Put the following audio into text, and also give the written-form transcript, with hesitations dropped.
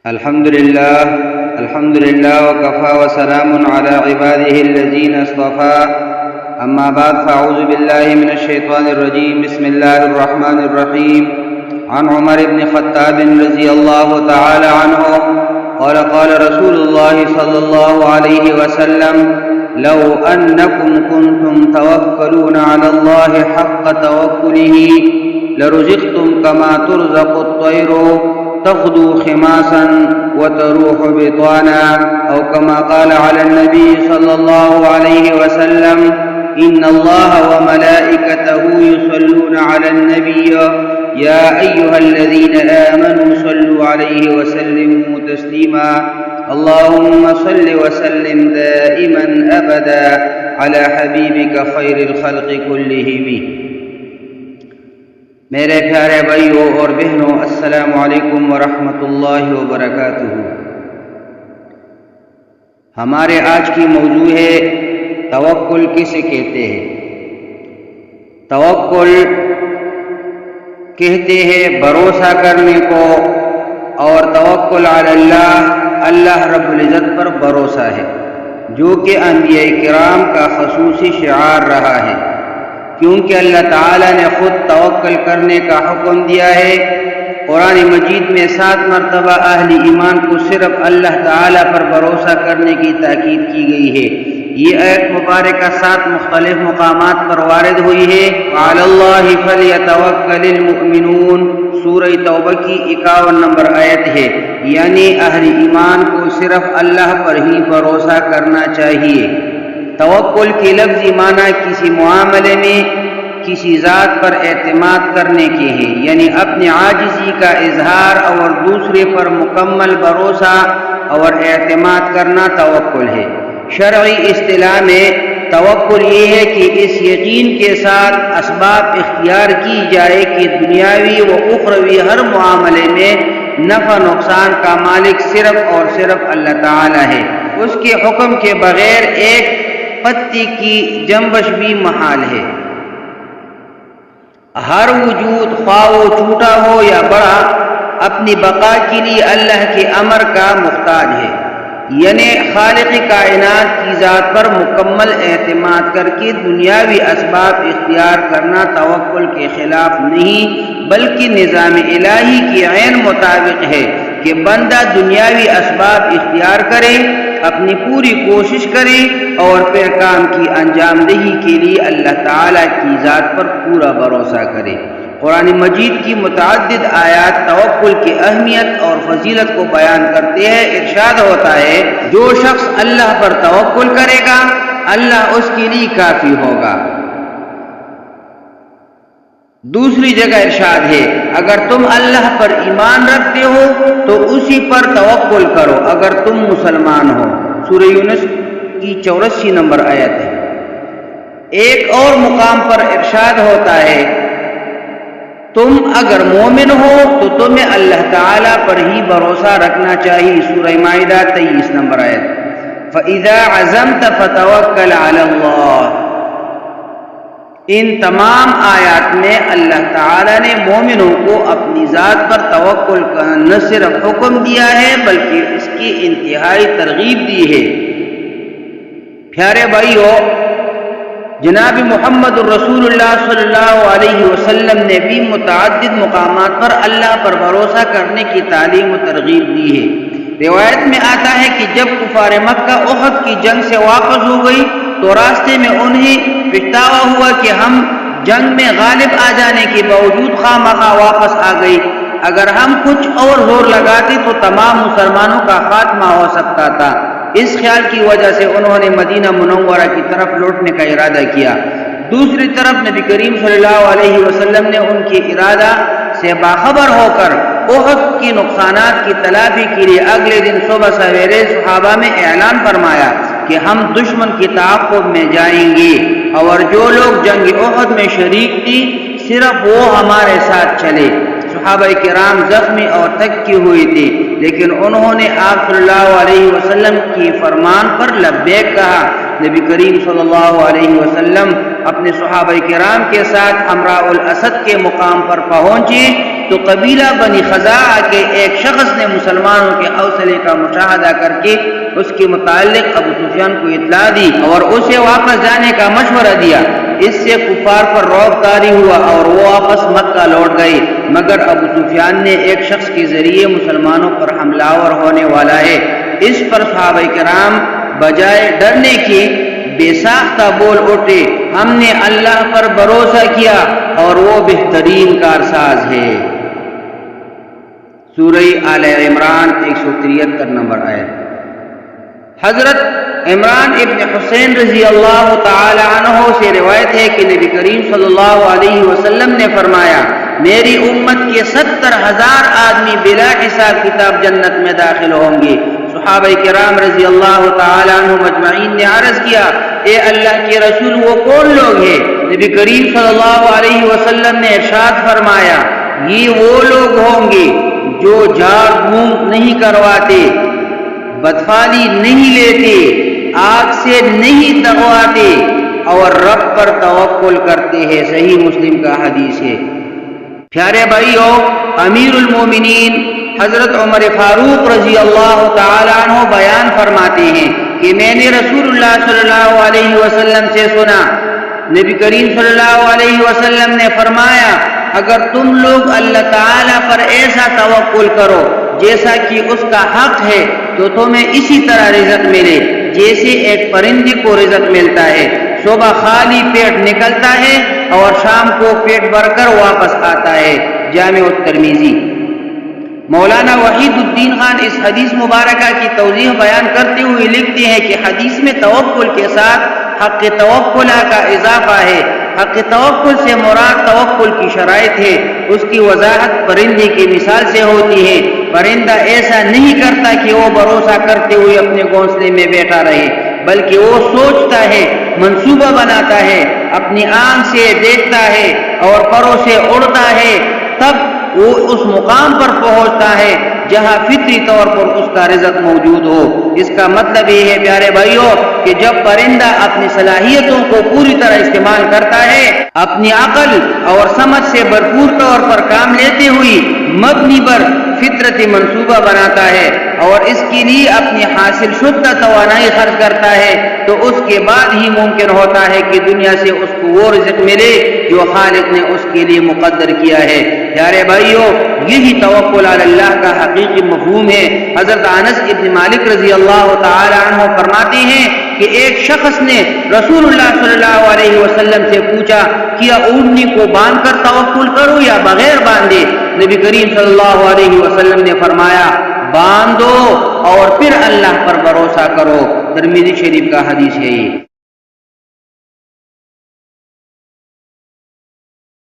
الحمد لله وكفى وسلام على عباده الذين اصطفى أما بعد فأعوذ بالله من الشيطان الرجيم بسم الله الرحمن الرحيم عن عمر بن الخطاب رضي الله تعالى عنه قال رسول الله صلى الله عليه وسلم لو أنكم كنتم توكلون على الله حق توكله لرزقتم كما ترزق الطير تغدو خماسا وتروح بطانا أو كما قال على النبي صلى الله عليه وسلم إن الله وملائكته يصلون على النبي يا أيها الذين آمنوا صلوا عليه وسلموا تسليما اللهم صل وسلم دائما أبدا على حبيبك خير الخلق كلهم. میرے پیارے بھائیوں اور بہنوں، السلام علیکم ورحمۃ اللہ وبرکاتہ. ہمارے آج کی موضوع ہے توکل کسے کہتے ہیں. توکل کہتے ہیں بھروسہ کرنے کو، اور توکل علی اللہ رب العزت پر بھروسہ ہے، جو کہ انبیاء کرام کا خصوصی شعار رہا ہے، کیونکہ اللہ تعالیٰ نے خود توکل کرنے کا حکم دیا ہے. قرآن مجید میں 7 مرتبہ اہل ایمان کو صرف اللہ تعالیٰ پر بھروسہ کرنے کی تاکید کی گئی ہے. یہ آیت مبارکہ 7 مختلف مقامات پر وارد ہوئی ہے. وعلی اللہ فلیتوکل المؤمنون، سورہ توبہ کی 51 نمبر آیت ہے. یعنی اہل ایمان کو صرف اللہ پر ہی بھروسہ کرنا چاہیے. توکل کے لفظی معنی کسی معاملے میں کسی ذات پر اعتماد کرنے کے ہیں، یعنی اپنی عاجزی کا اظہار اور دوسرے پر مکمل بھروسہ اور اعتماد کرنا توکل ہے. شرعی اصطلاح میں توکل یہ ہے کہ اس یقین کے ساتھ اسباب اختیار کی جائے کہ دنیاوی و اخروی ہر معاملے میں نفع نقصان کا مالک صرف اور صرف اللہ تعالی ہے. اس کے حکم کے بغیر ایک پتی کی جنبش بھی محال ہے. ہر وجود خواہ وہ چھوٹا ہو یا بڑا اپنی بقا کے لیے اللہ کے امر کا محتاج ہے. یعنی خالق کائنات کی ذات پر مکمل اعتماد کر کے دنیاوی اسباب اختیار کرنا توکل کے خلاف نہیں، بلکہ نظام الہی کی عین مطابق ہے کہ بندہ دنیاوی اسباب اختیار کرے، اپنی پوری کوشش کرے اور پھر کام کی انجام دہی کے لیے اللہ تعالیٰ کی ذات پر پورا بھروسہ کرے. قرآن مجید کی متعدد آیات توکل کی اہمیت اور فضیلت کو بیان کرتے ہیں. ارشاد ہوتا ہے جو شخص اللہ پر توکل کرے گا اللہ اس کے لیے کافی ہوگا. دوسری جگہ ارشاد ہے اگر تم اللہ پر ایمان رکھتے ہو تو اسی پر توکل کرو اگر تم مسلمان ہو. سورہ یونس کی 84 نمبر آیت ہے. ایک اور مقام پر ارشاد ہوتا ہے تم اگر مومن ہو تو تمہیں اللہ تعالیٰ پر ہی بھروسہ رکھنا چاہیے. سورہ مائدہ 23 نمبر آیت. فَإِذَا عَزَمْتَ فَتَوَكَّلْ عَلَى اللَّهِ. ان تمام آیات میں اللہ تعالیٰ نے مومنوں کو اپنی ذات پر توکل کا نہ صرف حکم دیا ہے بلکہ اس کی انتہائی ترغیب دی ہے. پیارے بھائیو، جناب محمد الرسول اللہ صلی اللہ علیہ وسلم نے بھی متعدد مقامات پر اللہ پر بھروسہ کرنے کی تعلیم و ترغیب دی ہے. روایت میں آتا ہے کہ جب کفار مکہ احد کی جنگ سے واپس ہو گئی تو راستے میں انہیں پچھتاوا ہوا کہ ہم جنگ میں غالب آ جانے کے باوجود خواہ مخواہ واپس آ گئی. اگر ہم کچھ اور زور لگاتے تو تمام مسلمانوں کا خاتمہ ہو سکتا تھا. اس خیال کی وجہ سے انہوں نے مدینہ منورہ کی طرف لوٹنے کا ارادہ کیا. دوسری طرف نبی کریم صلی اللہ علیہ وسلم نے ان کے ارادہ سے باخبر ہو کر احد کی نقصانات کی تلافی کے لیے اگلے دن صبح سویرے صحابہ میں اعلان فرمایا کہ ہم دشمن کی تعاقب میں جائیں گے اور جو لوگ جنگ احد میں شریک تھی صرف وہ ہمارے ساتھ چلے. صحابہ کرام زخمی اور تھکے ہوئے تھے لیکن انہوں نے آپ صلی اللہ علیہ وسلم کی فرمان پر لبیک کہا. نبی کریم صلی اللہ علیہ وسلم اپنے صحابہ کرام کے ساتھ حمراء الاسد کے مقام پر پہنچے تو قبیلہ بنی خزاعہ کے ایک شخص نے مسلمانوں کے حوصلے کا مشاہدہ کر کے اس کے متعلق ابو سفیان کو اطلاع دی اور اسے واپس جانے کا مشورہ دیا۔ اس سے کفار پر رعب طاری ہوا اور وہ واپس مکہ لوٹ گئے، مگر ابو سفیان نے ایک شخص کے ذریعے مسلمانوں پر حملہ آور ہونے والا ہے۔ اس پر صحابہ کرام بجائے ڈرنے کے بے ساختہ بول اٹھے، ہم نے اللہ پر بھروسہ کیا اور وہ بہترین کارساز ہے۔ سورہ آل عمران 173 نمبر آیت۔ حضرت عمران ابن حسین رضی اللہ تعالی عنہ سے روایت ہے کہ نبی کریم صلی اللہ علیہ وسلم نے فرمایا، میری امت کے 70,000 آدمی بلا حساب کتاب جنت میں داخل ہوں گے۔ صحابہ کرام رضی اللہ تعالی عنہ مجمعین نے عرض کیا، اے اللہ کے رسول وہ کون لوگ ہیں؟ نبی کریم صلی اللہ علیہ وسلم نے ارشاد فرمایا، یہ وہ لوگ ہوں گے جو جھاڑ پھونک نہیں کرواتے، بدفعلی نہیں لیتے، آگ سے نہیں دغواتے اور رب پر توکل کرتے ہیں۔ صحیح مسلم کا حدیث ہے۔ پیارے بھائیو، امیر المومنین حضرت عمر فاروق رضی اللہ تعالی عنہ بیان فرماتے ہیں کہ میں نے رسول اللہ صلی اللہ علیہ وسلم سے سنا، نبی کریم صلی اللہ علیہ وسلم نے فرمایا، اگر تم لوگ اللہ تعالی پر ایسا توکل کرو جیسا کہ اس کا حق ہے تو تمہیں اسی طرح رزق ملے جیسے ایک پرندے کو رزق ملتا ہے، صبح خالی پیٹ نکلتا ہے اور شام کو پیٹ بھر کر واپس آتا ہے۔ جامع الترمذی۔ مولانا وحید الدین خان اس حدیث مبارکہ کی توضیح بیان کرتے ہوئے لکھتے ہیں کہ حدیث میں توکل کے ساتھ حق توکل کا اضافہ ہے۔ حق توکل سے مراد توکل کی شرائط ہے۔ اس کی وضاحت پرندے کی مثال سے ہوتی ہے۔ پرندہ ایسا نہیں کرتا کہ وہ بھروسہ کرتے ہوئے اپنے گھونسلے میں بیٹھا رہے، بلکہ وہ سوچتا ہے، منصوبہ بناتا ہے، اپنی آنکھ سے دیکھتا ہے اور پروں سے اڑتا ہے، تب وہ اس مقام پر پہنچتا ہے جہاں فطری طور پر اس کا رزق موجود ہو۔ اس کا مطلب یہ ہے پیارے بھائیوں کہ جب پرندہ اپنی صلاحیتوں کو پوری طرح استعمال کرتا ہے، اپنی عقل اور سمجھ سے بھرپور طور پر کام لیتے ہوئے مبنی پر فطرتی منصوبہ بناتا ہے اور اس کے لیے اپنی حاصل شدہ توانائی خرچ کرتا ہے، تو اس کے بعد ہی ممکن ہوتا ہے کہ دنیا سے اس کو وہ رزق ملے جو خالق نے اس کے لیے مقدر کیا ہے۔ پیارے بھائیوں، یہی توکل علی اللہ کا حقیقی مفہوم ہے۔ حضرت انس ابن مالک رضی اللہ تعالی عنہ فرماتے ہیں کہ ایک شخص نے رسول اللہ صلی اللہ علیہ وسلم سے پوچھا، کیا اونٹنی کو باندھ کر توکل کروں یا بغیر باندھے؟ نبی کریم صلی اللہ علیہ وسلم نے فرمایا، باندھو اور پھر اللہ پر بھروسہ کرو۔ ترمذی شریف کا حدیث ہے یہ۔